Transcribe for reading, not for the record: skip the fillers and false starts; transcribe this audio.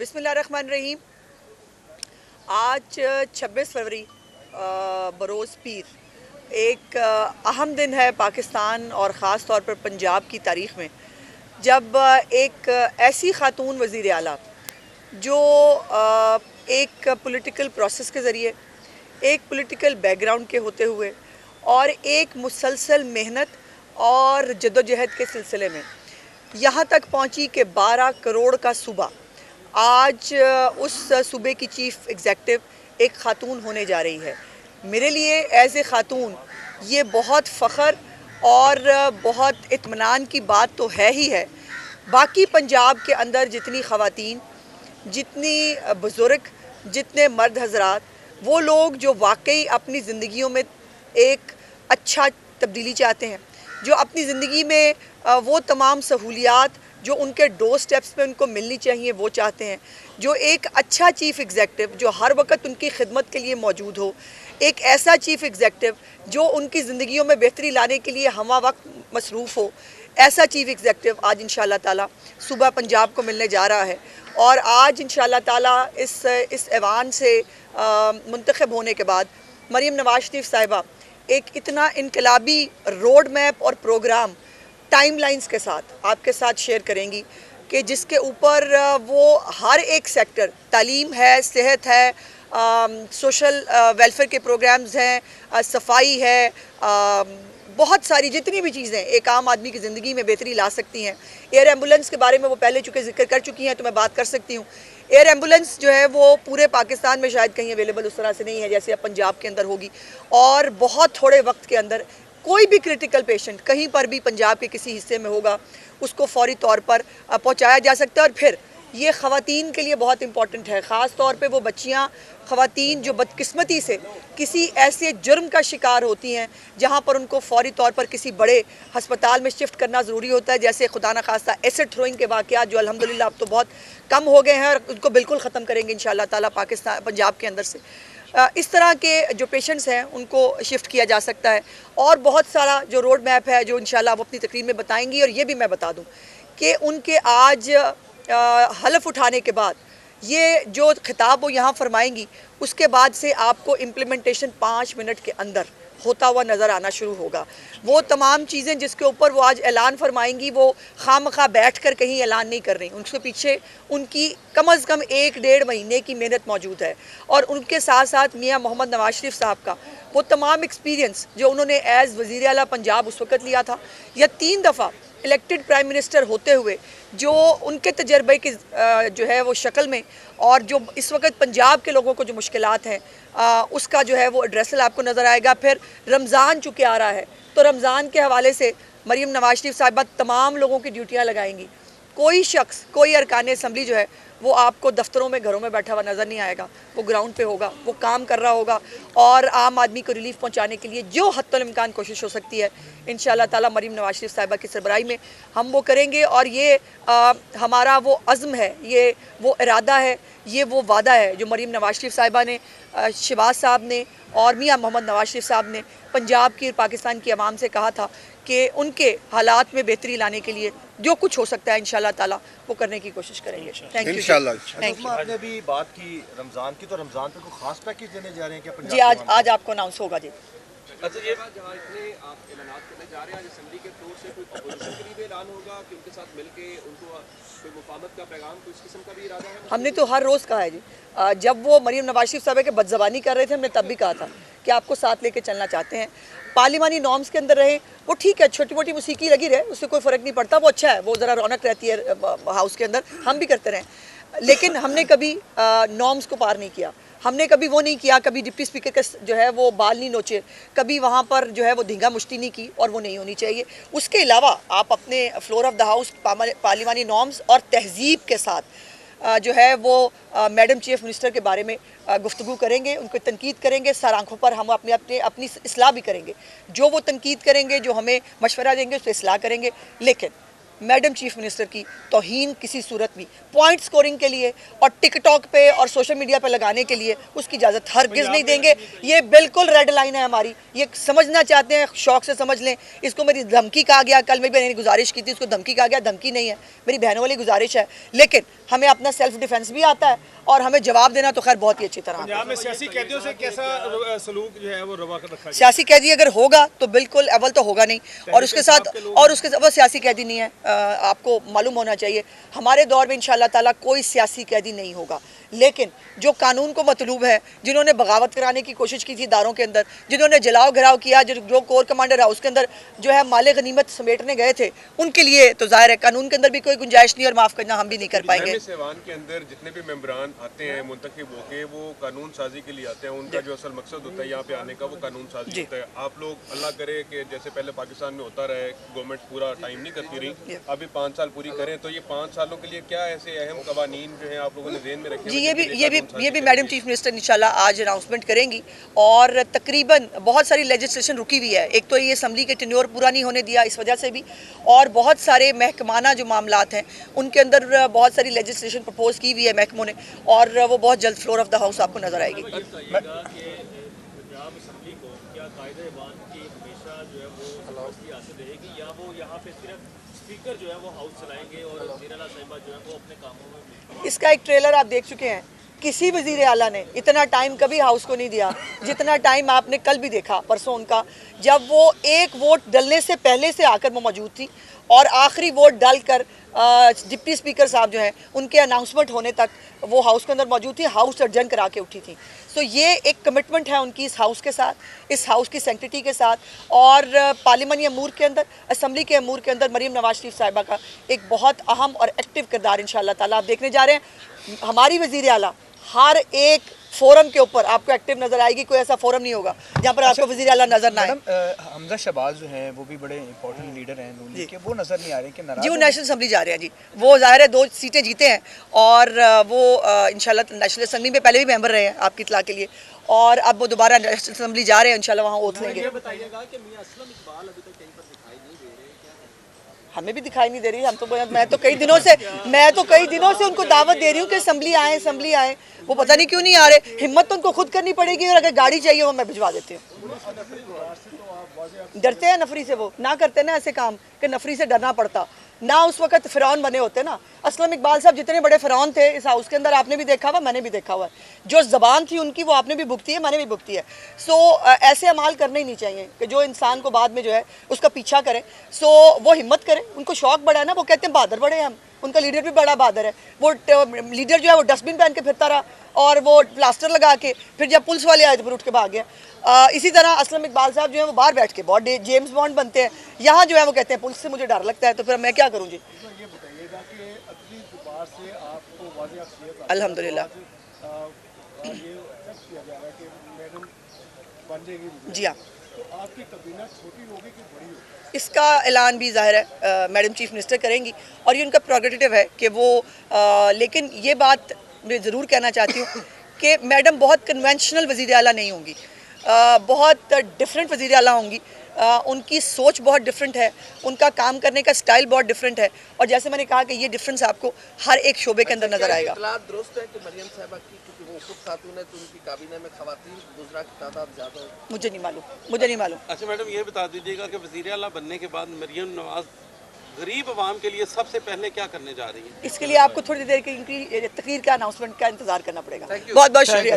बिस्मिल्लाहिर्रहमानिर्रहीम। आज 26 फरवरी बरोज़ पीर एक अहम दिन है पाकिस्तान और ख़ास तौर पर पंजाब की तारीख़ में, जब एक ऐसी ख़ातून वज़ीर आला जो एक पॉलिटिकल प्रोसेस के ज़रिए, एक पॉलिटिकल बैकग्राउंड के होते हुए और एक मुसलसल मेहनत और जद्दोजहद के सिलसिले में यहाँ तक पहुँची कि 12 करोड़ का सूबा आज उस सूबे की चीफ़ एग्जेक्टिव एक ख़ातून होने जा रही है। मेरे लिए एज़ ए ख़ातून ये बहुत फ़ख्र और बहुत इत्मीनान की बात तो है ही है। बाकी पंजाब के अंदर जितनी ख़वातीन, जितनी बुज़ुर्ग, जितने मर्द हज़रात, वो लोग जो वाकई अपनी ज़िंदगियों में एक अच्छा तब्दीली चाहते हैं, जो अपनी ज़िंदगी में वो तमाम सहूलियात जो उनके डोर स्टेप्स पे उनको मिलनी चाहिए वो चाहते हैं, जो एक अच्छा चीफ़ एग्जेक्टिव जो हर वक्त उनकी खिदमत के लिए मौजूद हो, एक ऐसा चीफ़ एग्जेक्टिव जो उनकी ज़िंदगियों में बेहतरी लाने के लिए हमा वक्त मसरूफ़ हो, ऐसा चीफ़ एग्जेक्टिव आज इंशाअल्लाह ताला सुबह पंजाब को मिलने जा रहा है। और आज इंशाअल्लाह ताला इस ऐवान से मुंतखब होने के बाद मरीम नवाज़ शरीफ साहिबा एक इतना इनकलाबी रोड मैप और प्रोग्राम टाइमलाइंस के साथ आपके साथ शेयर करेंगी कि जिसके ऊपर वो हर एक सेक्टर, तालीम है, सेहत है, सोशल वेलफेयर के प्रोग्राम्स हैं, सफाई है, बहुत सारी जितनी भी चीज़ें एक आम आदमी की ज़िंदगी में बेहतरी ला सकती हैं। एयर एम्बुलेंस के बारे में वो पहले चूँकि जिक्र कर चुकी हैं तो मैं बात कर सकती हूँ। एयर एम्बुलेंस जो है वो पूरे पाकिस्तान में शायद कहीं अवेलेबल उस तरह से नहीं है जैसे अब पंजाब के अंदर होगी, और बहुत थोड़े वक्त के अंदर कोई भी क्रिटिकल पेशेंट कहीं पर भी पंजाब के किसी हिस्से में होगा उसको फौरी तौर पर पहुंचाया जा सकता है। और फिर ये ख़वातीन के लिए बहुत इंपॉर्टेंट है, ख़ास तौर पे वो बच्चियां, ख़वातीन जो बदकिस्मती से किसी ऐसे जुर्म का शिकार होती हैं जहां पर उनको फौरी तौर पर किसी बड़े हस्पताल में शिफ्ट करना ज़रूरी होता है, जैसे खुदा न खास्ता एसिड थ्रोइंग के वाक़यात जो अल्हम्दुलिल्लाह अब तो बहुत कम हो गए हैं और उनको बिल्कुल ख़त्म करेंगे इंशाअल्लाह ताला पाकिस्तान पंजाब के अंदर से। इस तरह के जो पेशेंट्स हैं उनको शिफ्ट किया जा सकता है। और बहुत सारा जो रोड मैप है जो इंशाल्लाह वो अपनी तकरीर में बताएंगी। और ये भी मैं बता दूं कि उनके आज हलफ उठाने के बाद ये जो खिताब वो यहाँ फरमाएंगी उसके बाद से आपको इम्प्लीमेंटेशन 5 मिनट के अंदर होता हुआ नज़र आना शुरू होगा। वो तमाम चीज़ें जिसके ऊपर वो आज ऐलान फरमाएंगी वो खामखा बैठ कर कहीं ऐलान नहीं कर रही, उनके पीछे उनकी कम अज़ कम 1-1.5 महीने की मेहनत मौजूद है। और उनके साथ साथ मियाँ मोहम्मद नवाज़ शरीफ साहब का वो तमाम एक्सपीरियंस जो उन्होंने एज़ वज़ीर आला पंजाब उस वक़्त लिया था, या 3 दफ़ा इलेक्टेड प्राइम मिनिस्टर होते हुए जो उनके तजर्बे की जो है वो शक्ल में, और जो इस वक्त पंजाब के लोगों को जो मुश्किलात हैं उसका जो है वो एड्रेसल आपको नज़र आएगा। फिर रमज़ान चूँकि आ रहा है तो रमज़ान के हवाले से मरीम नवाज़ शरीफ साहिबा तमाम लोगों की ड्यूटियाँ लगाएंगी। कोई शख्स, कोई अरकान असम्बली जो है वो आपको दफ्तरों में, घरों में बैठा हुआ नज़र नहीं आएगा, वो ग्राउंड पे होगा, वो काम कर रहा होगा और आम आदमी को रिलीफ पहुंचाने के लिए जो हद्दुल इम्कान कोशिश हो सकती है इंशाअल्लाह ताला मरीम नवाज़ शरीफ साहिबा की सरबराही में हम वो करेंगे। और ये हमारा वो अज़्म है, ये वो इरादा है, ये वो वादा है जो मरीम नवाज़ शरीफ साहिबा ने, शहबाज साहब ने और मियाँ मोहम्मद नवाज़ शरीफ साहब ने पंजाब की, पाकिस्तान की आवाम से कहा था कि उनके हालात में बेहतरी लाने के लिए जो कुछ हो सकता है इंशाअल्लाह ताला वो करने की कोशिश करेंगे। थैंक यू इंशाअल्लाह। आपने भी बात की रमज़ान की, तो रमज़ान पे कोई खास पैकेज देने जा रहे हैं क्या पंजाब? जी, आज आपको अनाउंस होगा जी। अच्छा, ये बात जहाँ इतने आप ऐलानात करने जा रहे हैं, आज असेंबली के फ्लोर से कोई अपोजिशन के लिए भी ऐलान होगा कि उनके साथ मिलके उनको कोई मुफाहमत का पैगाम, कोई इस किस्म का भी इरादा है? हमने तो हर रोज़ कहा है जी, जब वो मरीम नवाज़ शरीफ साहब के बदज़बानी कर रहे थे हमने तब भी कहा था कि आपको साथ लेके चलना चाहते हैं, पार्लिमानी नॉर्म्स के अंदर रहे। वो ठीक है, छोटी मोटी मौसीकी लगी रहे, उससे कोई फ़र्क नहीं पड़ता, वो अच्छा है, वो ज़रा रौनक रहती है हाउस के अंदर, हम भी करते रहें। लेकिन हमने कभी नॉर्म्स को पार नहीं किया, हमने कभी वो नहीं किया, कभी डिप्टी स्पीकर का जो है वो बाल नहीं नोचे, कभी वहाँ पर जो है वो धींगा मुश्ती नहीं की, और वो नहीं होनी चाहिए। उसके अलावा आप अपने फ्लोर ऑफ द हाउस पार्लिमानी नॉर्म्स और तहजीब के साथ जो है वो मैडम चीफ मिनिस्टर के बारे में गुफ्तगू करेंगे, उनको तनकीद करेंगे, सर आंखों पर हम अपनी इस्लाह भी करेंगे, जो वो तनकीद करेंगे, जो हमें मशवरा देंगे उस पर इस्लाह करेंगे। लेकिन मैडम चीफ मिनिस्टर की तौहीन किसी सूरत भी पॉइंट स्कोरिंग के लिए और टिकटॉक पे और सोशल मीडिया पे लगाने के लिए उसकी इजाज़त हरगिज़ नहीं देंगे। ये बिल्कुल रेड लाइन है हमारी, ये समझना चाहते हैं शौक से समझ लें। इसको मेरी धमकी कहा गया, कल मेरी बहन ने गुजारिश की थी, इसको धमकी कहा गया, धमकी नहीं है, मेरी बहनों वाली गुजारिश है। लेकिन हमें अपना सेल्फ डिफेंस भी आता है और हमें जवाब देना तो खैर बहुत ही अच्छी तरह आता है। पंजाब में सियासी कैदियों से कैसा सलूक जो है वो रवा कर रखा गया? सियासी कैदी अगर होगा तो बिल्कुल अव्वल तो होगा नहीं, और उसके साथ वो सियासी कैदी नहीं है। आपको मालूम होना चाहिए हमारे दौर में इंशाअल्लाह ताला कोई सियासी कैदी नहीं होगा, लेकिन जो कानून को मतलूब है, जिन्होंने बगावत कराने की कोशिश की थी दारों के अंदर, जिन्होंने जलाओ घराव किया, जो कोर कमांडर हाउस के अंदर जो है माले गनीमत समेटने गए थे, उनके लिए तो जाहिर है कानून के अंदर भी कोई गुंजाइश नहीं और माफ़ करना हम भी नहीं कर पाएंगे। सेवान के अंदर जितने भी मेंबरान आते हैं मुंतखब होके, वो कानून साजी के लिए आते हैं। उनका जो असल मकसद होता है यहाँ पे आने का वो कानून साजी होता है। आप लोग अल्लाह करे कि जैसे पहले पाकिस्तान में होता रहे, गवर्नमेंट पूरा टाइम नहीं करती रही, अभी 5 साल पूरी करें, तो ये 5 सालों के लिए क्या ऐसे अहम कवानीन जो है आप लोगों ने ज़हन में रखे? जी ये भी मैडम चीफ मिनिस्टर इंशाल्लाह आज अनाउंसमेंट करेंगी, और तकरीबन बहुत सारी लेजिस्लेशन रुकी हुई है। एक तो ये असम्बली के टेन्योर पूरा नहीं होने दिया इस वजह से भी, और बहुत सारे महकमाना जो मामलात हैं उनके अंदर बहुत सारी लेजिस्लेशन प्रपोज की हुई है महकमों ने, और वो बहुत जल्द फ्लोर ऑफ द हाउस आपको नजर आएगी। स्पीकर जो है वो हाउस चलाएंगे और वज़ीर आला साहिबा जो है वो अपने कामों में। इसका एक ट्रेलर आप देख चुके हैं। किसी वज़ीर आला ने इतना टाइम कभी हाउस को नहीं दिया जितना टाइम आपने कल भी देखा परसों उनका, जब वो एक वोट डलने से पहले से आकर वो मौजूद थी और आखिरी वोट डालकर डिप्टी स्पीकर साहब जो हैं उनके अनाउंसमेंट होने तक वो हाउस के अंदर मौजूद थी, हाउस अर्जन करा के उठी थी। सो ये एक कमिटमेंट है उनकी इस हाउस के साथ, इस हाउस की सेंक्टिटी के साथ, और पार्लिमानी अमूर के अंदर, असम्बली के अमूर के अंदर मरीम नवाज शरीफ साहिबा का एक बहुत अहम और एक्टिव किरदार इंशाअल्लाह ताला आप देखने जा रहे हैं। हमारी वज़ीर आला हर एक फोरम के ऊपर आपको एक्टिव नजर आएगी, कोई ऐसा फोरम नहीं होगा जहाँ पर आपको वज़ीर आला नजर ना आए। हमजा शहबाज जो हैं वो भी बड़े इंपॉर्टेंट लीडर हैं नून के, वो नजर नहीं आ रहे कि नाराज जी वो नेशनल असम्बली जा रहे हैं। जी वो ज़ाहिर है 2 सीटें जीते हैं, और वो इंशाल्लाह नेशनल असम्बली में पहले भी मेंबर रहे हैं आपकी इत्तला के लिए, और अब वो दोबारा नेशनल असम्बली जा रहे हैं, इंशाल्लाह वहाँ ओथ लेंगे। हमें भी दिखाई नहीं दे रही, हम तो मैं तो कई दिनों से उनको दावत दे रही हूँ कि असम्बली आए, वो पता नहीं क्यों नहीं आ रहे। हिम्मत तो उनको खुद करनी पड़ेगी, और अगर गाड़ी चाहिए वो मैं भिजवा देती हूँ। डरते हैं नफरी से, वो ना करते ना ऐसे काम कि नफरी से डरना पड़ता ना। उस वक्त फ़िरौन बने होते ना। असलम इकबाल साहब जितने बड़े फ़िरौन थे इस हाउस के अंदर, आपने भी देखा हुआ, मैंने भी देखा हुआ है। जो ज़बान थी उनकी वो आपने भी भुगती है, मैंने भी भुगती है। सो ऐसे अमाल करने ही नहीं चाहिए कि जो इंसान को बाद में जो है उसका पीछा करें। सो वो हिम्मत करें, उनको शौक बड़ा है ना, वो कहते हैं बहादुर बड़े हैं हम, उनका लीडर भी बड़ा बहादुर है। वो लीडर जो है वो डस्टबिन पहन के फिरता रहा और वो प्लास्टर लगा के, फिर जब पुलिस वाले आए तो फिर उठ के भाग गया। इसी तरह असलम इकबाल साहब जो है वो बाहर बैठ के बहुत जेम्स बॉन्ड बनते हैं, यहाँ जो है वो कहते हैं पुलिस से मुझे डर लगता है, तो फिर मैं क्या करूँ जी। अल्हम्दुलिल्लाह जी हाँ, इसका ऐलान भी ज़ाहिर है मैडम चीफ मिनिस्टर करेंगी, और ये उनका प्रोग्रेटिव है कि वो लेकिन ये बात मैं ज़रूर कहना चाहती हूँ कि मैडम बहुत कन्वेंशनल वज़ीर आला नहीं होंगी, बहुत डिफरेंट वज़ीर आला होंगी। उनकी सोच बहुत डिफरेंट है, उनका काम करने का स्टाइल बहुत डिफरेंट है, और जैसे मैंने कहा कि ये डिफरेंस आपको हर एक शोबे के अंदर नजर आएगा। दुरुस्त है कि मरियम साहिबा की, क्योंकि वो खुद खातून है, तो उनकी काबीना में खवातीन गुजरा की तादाद ज़्यादा है? मुझे नहीं मालूम। अच्छा मैडम, ये बता दीजिएगा कि वज़ीर आला बनने के बाद मरियम नवाज गरीब आवाम के लिए सबसे पहले क्या करने जा रही है? इसके लिए आपको थोड़ी देर की इनकी तकरीर का अनाउंसमेंट का इंतजार करना पड़ेगा। बहुत बहुत शुक्रिया।